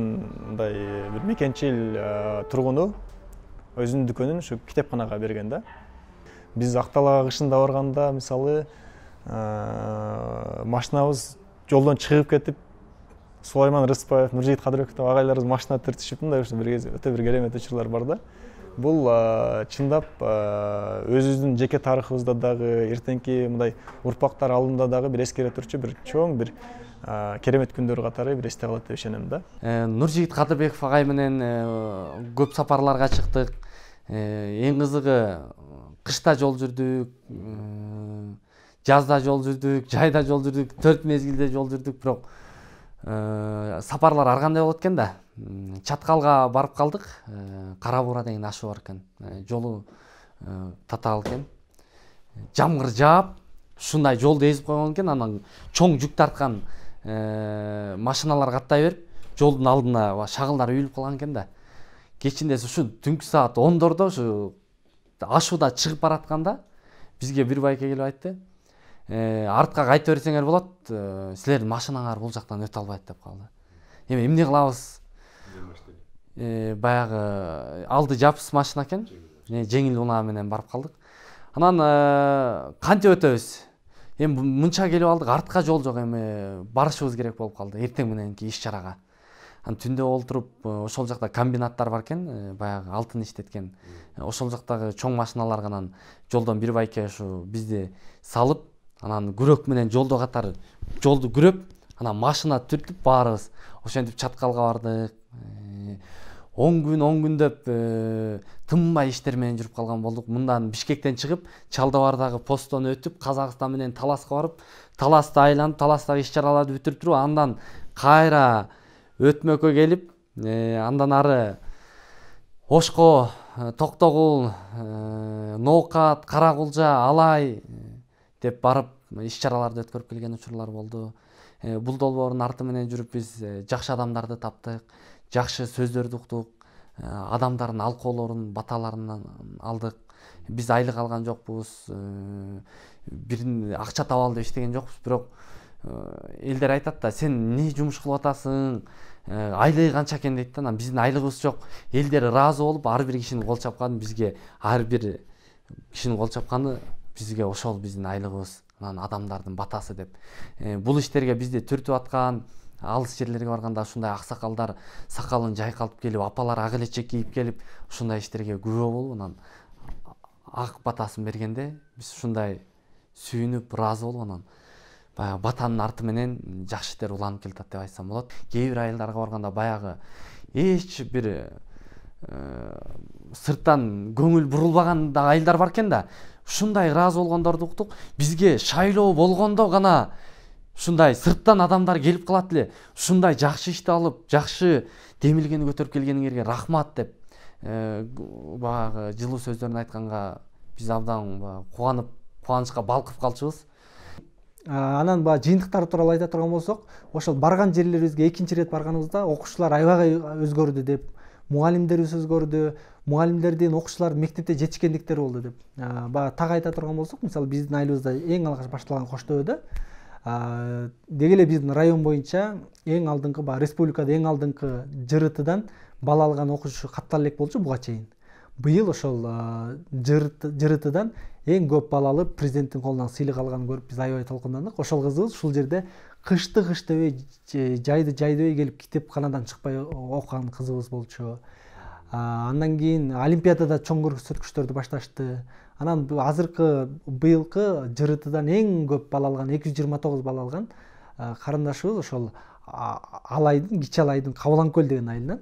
мындай бир мекенчил тургуну өзүнүн дүкөнүн ушу китепканага берген да. Биз Актала кышында барганда мисалы машинабыз жолдон чыгып кетип, Сулайман Рыспаев, Нуржигит Кадырбеков агайларыбыз машина түртүшүп мындай өтө бир керемет учурлар бар да. Бул чындап өзүбүздүн жеке тарыхыбызда дагы, эртеңки мындай урпактар алдында дагы бир эскере турчу бир чоң бир керемет күндөр катары бир эсте калат деп ишенем да. Нуржигит Кадырбеков агай менен көп сапарларга чыктык. Эң кызыгы кышта жол жүрдүк, жазда жол жүрдүк, жайда жол жүрдүк, 4 мезгилде жол жүрдүк, бирок сапарлар ар кандай болот экен да. Чаткалга барып калдык, Кара Буура деген ашы бар экен. Жолу татаал экен. Жамгыр жаап, ушундай жолду эзип койгон экен, анан чоң жүк тарткан машиналар каттай берип, жолдун алдына шагылдар үйүлүп калган экен да. Кечинде ушу түнкү саат 10дордо ушу ашууда чыгып баратканда бизге бир байке келип айтты. Артка кайта берсеңер болот, силердин машинаңар бул жактан өтө албайт деп калды. Эми эмне кылабыз? Баягы алды жапсыз машина экен. Жеңил унаа менен барып калдык. Анан кантип өтөбүз? Эми мынча келип алдык, артка жол жок, эми барышыбыз керек болуп калды эртең мененки иш чарага. Анан түндө олтуруп, ошол жакта комбинаттар бар экен, баягы алтын иштеткен. Ошол жактагы чоң машиналарга анан жолдон бир байке ушу бизди салып, анан күрөк менен жолдо катары жолду күрөп, анан машина түртүп баарыбыз ошентип чаткалга бардык. 10 күн деп тынбай иштер менен жүрүп калган болдук. Мындан Бишкектен чыгып, Чалдабардагы посттон өтүп, Казакстан менен Таласка барып, Таласты айланып, Таластагы иш чараларды бүтүрүп туруп, андан кайра Өтмөккө келип, андан ары Ошко, Токтогул, Ноокат, Каракулжа, Алай деп барып иш чараларды өткөрүп келген учурлар болду. Бул долбоордун арты менен жүрүп биз жакшы адамдарды таптык, жакшы сөздөрдү уктук, адамдардын алкоолорун, баталарын алдык. Биз айлык алган жокпуз, бир акча табалы деп иштеген жокпуз, бирок элдер айтат да, сен эмне жумуш кылып атасың, айлыгы канча экен дейт да. Анан биздин айлыгыбыз жок. Элдер ыраазы болуп, ар бир кишинин кол чапканы бизге, ар бир кишинин кол чапканы бизге ошол биздин айлыгыбыз, анан адамдардын батасы деп. Бул иштерге бизди түртүп аткан, алыс жерлерге барганда ушундай аксакалдар сакалын жайкалтып келип, апалар ак элечек кийип келип, ушундай иштерге күбө болуп, анан ак батасын бергенде биз ушундай сүйүнүп, ыраазы болуп, анан баягы батанын арты менен жакшы иштер уланып келатат деп айтсам болот. Кээ бир айылдарга барганда баягы эч бир сырттан көңүл бурулбаган да айылдар бар экен да. Ушундай ыраазы болгондорду уктук. Бизге шайлоо болгондо гана ушундай сырттан адамдар келип калат эле. Ушундай жакшы ишти алып, жакшы демилгени көтөрүп келгениңерге рахмат деп баягы жылуу сөздөрүн айтканга биз абдан кубанып, кубанычка балкып калчубуз. Анан жыйынтыктар тууралуу айта турган болсок, ошол барган жерлерибизге экинчи ирет барганыбызда окуучулар аябай өзгөрдү деп, мугалимдерибиз өзгөрдү, мугалимдердин окуучулардын мектепте жетишкендиктери болду деп. Так айта турган болсок, мисалы биздин айылыбызда эң алгач башталган Коштөбөдө деги эле биздин район боюнча эң алдыңкы, республикада эң алдыңкы ЖРТдан бала алган окуучу каттала элек болчу буга чейин. Быйыл ошол ЖРТдан эң көп бала алып, президенттин колунан сыйлык алганын көрүп биз аябай толкундандык. Ошол кызыбыз ушул жерде кышты дебей, жайды дебей келип китепканадан чыкпай окуган кызыбыз болчу. Андан кийин Олимпиадада чоң көрсөткүчтөрдү башташты. Анан азыркы быйылкы ЖРТдан эң көп бала алган, 229 бала алган карындашыбыз ошол Алайдын, Кичи Алайдын Кабыланкөл деген айылынан.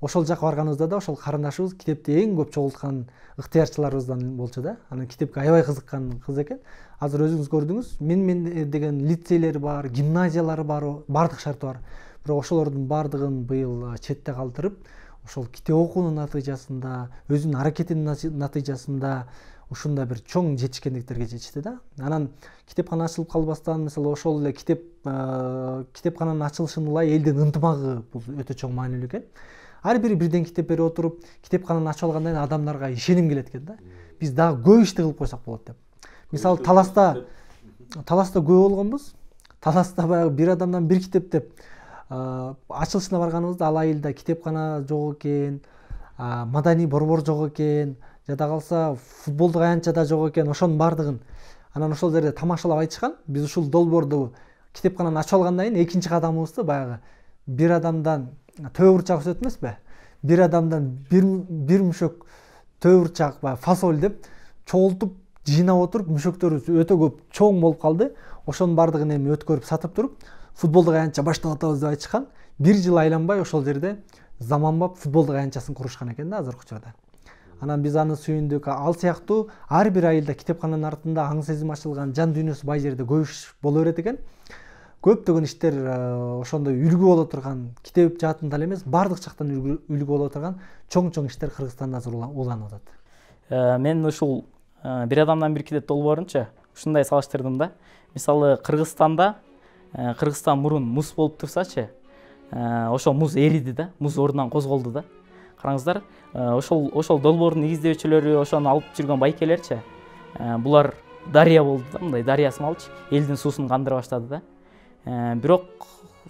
Ошол жака барганыбызда да ошол карындашыбыз китепти эң көп чогулткан ыктыярчыларыбыздан болчу да. Анан китепке аябай кызыккан кыз экен. Азыр өзүңүз көрдүңүз, мен деген лицейлери бар, гимназиялары бар, бардык шарты бар. Бирок ошолордун бардыгын быйыл четте калтырып, ошол китеп окуунун натыйжасында, өзүнүн аракетинин натыйжасында ушундай бир чоң жетишкендиктерге жетишти да. Анан китепкана ачылып калбастан, мисалы ошол эле китепкананын ачылышын ылай элдин ынтымагы бул өтө чоң маанилүү экен. Ар бири бирден китеп берип отуруп, китепкананы ачып алгандан кийин адамдарга ишеним келет экен да. Биз дагы көп ишти кылып койсок болот деп. Мисалы Таласта көп болгонбуз. Таласта баягы бир адамдан бир китеп деп ачылышына барганыбызда ал айылда китепкана жок экен, маданий борбор жок экен, жада калса футболдук аянтча да жок экен, ошонун бардыгын анан ошол жерде тамашалап айтышкан. Биз ушул долбоорду китепкананы ачып алгандан кийин экинчи кадамыбызды баягы бир адамдан төбө бурчак өсөт эмеспи? Бир адамдан бир мүшөк төбө бурчак фасоль деп чогултуп жыйнап отуруп, мүшөктөрүбүз өтө көп чоң болуп калды. Ошонун бардыгын эми өткөрүп сатып туруп, футболдук аянтча баштап атабыз деп айтышкан. Бир жыл айланбай ошол жерде заманбап футболдук аянтчасын курушкан экен да азыркы учурда. Анан биз аны сүйүндүк. Ал сыяктуу ар бир айылда китепкананын артында аң сезим ачылган, жан дүйнөсү бай жерде көп иш боло берет экен. Көптөгөн иштер ошондой үлгү боло турган, китеп жаатында эле эмес, бардык жактан үлгү боло турган чоң иштер Кыргызстанда азыр уланып атат. Мен ушул бир адамдан бир китеп долбоорунча ушундай салыштырдым да. Мисалы Кыргызстан мурун муз болуп турсачы, ошол муз эриди да, муз ордунан козголду да. Караңыздар, ошол долбоордун негиздөөчүлөрү, ошону алып жүргөн байкелерчи, булар дарыя болду да, мындай дарыя сымалчы, элдин суусун кандыра баштады да. Бирок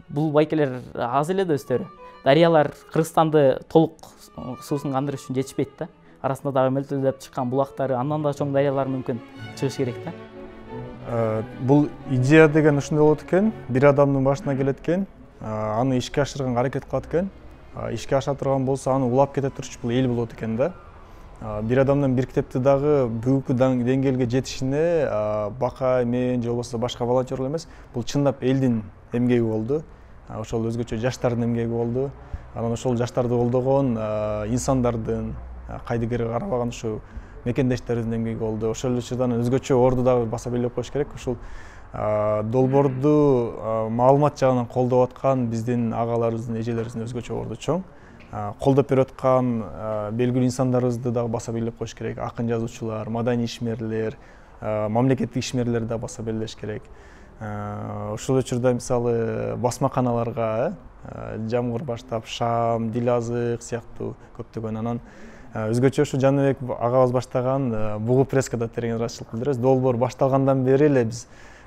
бул байкелер аз эле да өздөрү. Дарыялар Кыргызстанды толук суусун кандырыш үчүн жетишпейт да. Арасында дагы мөлтөлдөп чыккан булактары, андан да чоң дарыялар мүмкүн чыгыш керек да. Бул идея деген ушундай болот экен, бир адамдын башына келет экен, аны ишке ашырганга аракет кылат экен. Ишке аша турган болсо аны улап кете турчу бул эл болот экен да. Бир адамдан бир китепти дагы бүгүнкү деңгээлге жетишине Бакай, мен же болбосо башка волонтерлор эмес, бул чындап элдин эмгеги болду. Ошол өзгөчө жаштардын эмгеги болду. Анан ошол жаштарды колдогон инсандардын, кайдыгер карабаган ушу мекендештерибиздин эмгеги болду. Ошол учурдан өзгөчө орду дагы баса белгилеп коюш керек. Ушул долбоорду маалымат жагынан колдоп аткан биздин агаларыбыздын, эжелерибиздин өзгөчө орду чоң. Колдоп берип аткан белгилүү инсандарыбызды дагы баса белгилеп коюш керек. Акын жазуучулар, маданий ишмерлер, мамлекеттик ишмерлерди дагы баса белгилеш керек. Ушул учурда мисалы басмаканаларга Жамгыр баштап, Шам, Дилазык сыяктуу көптөгөн, анан өзгөчө ушу Жаныбек агабыз баштаган Бугу пресскада тереңирээк ачылып билдиребиз. Долбоор башталгандан бери эле биз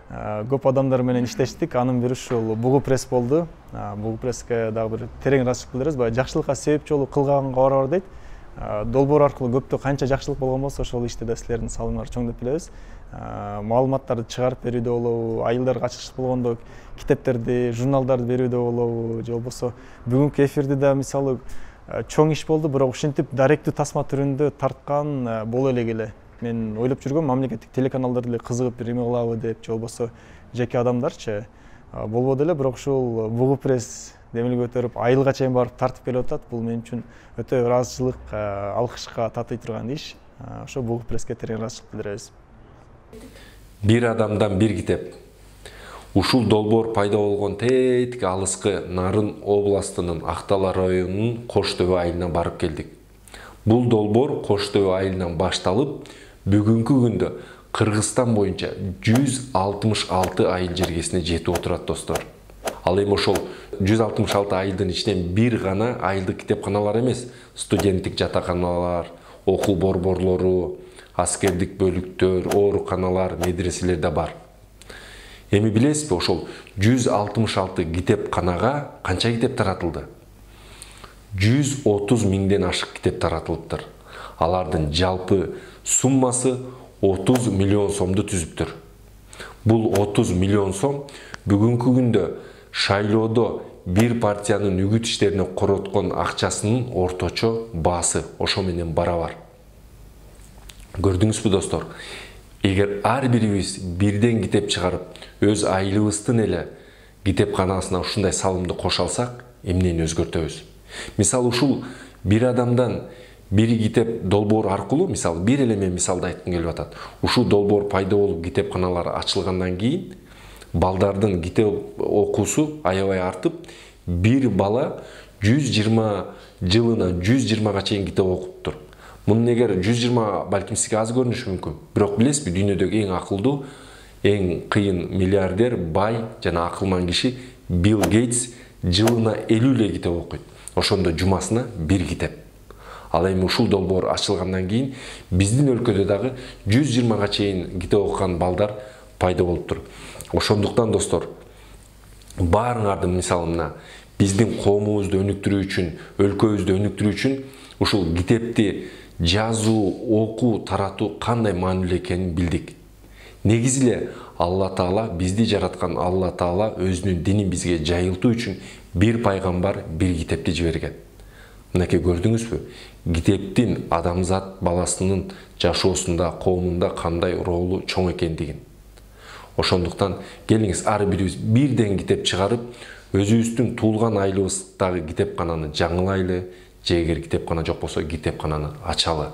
көп адамдар менен иштештик. Анын бири ушул бугу пресс болду. Бугу пресске дагы бир терең ыраазычылык билдиребиз. Баягы жакшылыкка себепчи болуп кылганга барабар дейт. Долбоор аркылуу көптө канча жакшылык болгон болсо ошол иште да силердин салымыңар чоң деп билебиз. Маалыматтарды чыгарып берүүдө болобу, айылдарга ачык болгондо китептерди, журналдарды берүүдө болобу, же болбосо бүгүнкү эфирди да мисалы чоң иш болду, бирок ушинтип даректүү тасма түрүндө тарткан боло элек эле. Мен ойлоп жүргөм, мамлекеттик телеканалдар деле кызыгып бир эме кылабы деп, же болбосо жеке адамдарчы болбоду эле, бирок ушул бугу пресс демилге көтөрүп айылга чейин барып тартып келип атат. Бул мен үчүн өтө ыраазычылык, алкышка татый турган иш. Ошо бугу пресске терең ыраазычылык билдиребиз. Бир адамдан бир китеп. Ушул долбоор пайда болгон тетиги алыскы Нарын областынын Актала районунун Коштөбө айылына барып келдик. Бул долбоор Коштөбө айылынан башталып, бүгүнкү күндө Кыргызстан боюнча 166 айыл жергесине жетип отурат достор. Ал эми ошол 166 айылдын ичинен бир гана айылдык китепканалар эмес, студенттик жатаканалар, окуу борборлору, аскердик бөлүктөр, ооруканалар, медреселер да бар. Эми билесизби, ошол 166 китепканага канча китеп таратылды? 130 миңден ашык китеп таратылыптыр. Алардын жалпы суммасы 30 миллион сомду түзүптүр. Бул 30 миллион сом бүгүнкү күндө шайлоодо бир партиянын үгүт иштерине короткон акчасынын орточо баасы ошо менен барабар. Көрдүңүзбү достор? Эгер ар бирибиз бирден китеп чыгарып, өз айылыбыздын эле китепканасына ушундай салымды кошо алсак, эмнени өзгөртөбүз? Мисалы ушул бир адамдан бир китеп долбоор аркылуу, мисалы бир эле мен мисалды айткым келип атат. Ушул долбоор пайда болуп китепканалар ачылгандан кийин балдардын китеп окуусу аябай артып, бир бала 120 жылына 120га чейин китеп окуптур. Мунун эгер 120 балким сизге аз көрүнүшү мүмкүн. Бирок билесизби, дүйнөдөгү эң акылдуу, эң кыйын миллиардер, бай жана акылман киши Билл Гейтс жылына 50 эле китеп окуйт. Ошондо жумасына бир китеп. Ал эми ушул долбоор ачылгандан кийин биздин өлкөдө дагы 120га чейин китеп окуган балдар пайда болуптур. Ошондуктан достор, баарыңардын мисалына биздин коомубузду өнүктүрүү үчүн, өлкөбүздү өнүктүрүү үчүн ушул китепти жазуу, окуу, таратуу кандай маанилүү экенин билдик. Негизи эле Алла Таала, бизди жараткан Алла Таала өзүнүн динин бизге жайылтуу үчүн бир пайгамбар, бир китепти жиберген. Мынакей көрдүңүзбү? Китептин адамзат баласынын жашоосунда, коомунда кандай ролу чоң экендигин. Ошондуктан келиңиз ар бирибиз бирден китеп чыгарып, өзүбүздүн туулган айылыбыздагы китепкананы жаңылайлы, же эгер китепкана жок болсо китепкананы ачалы.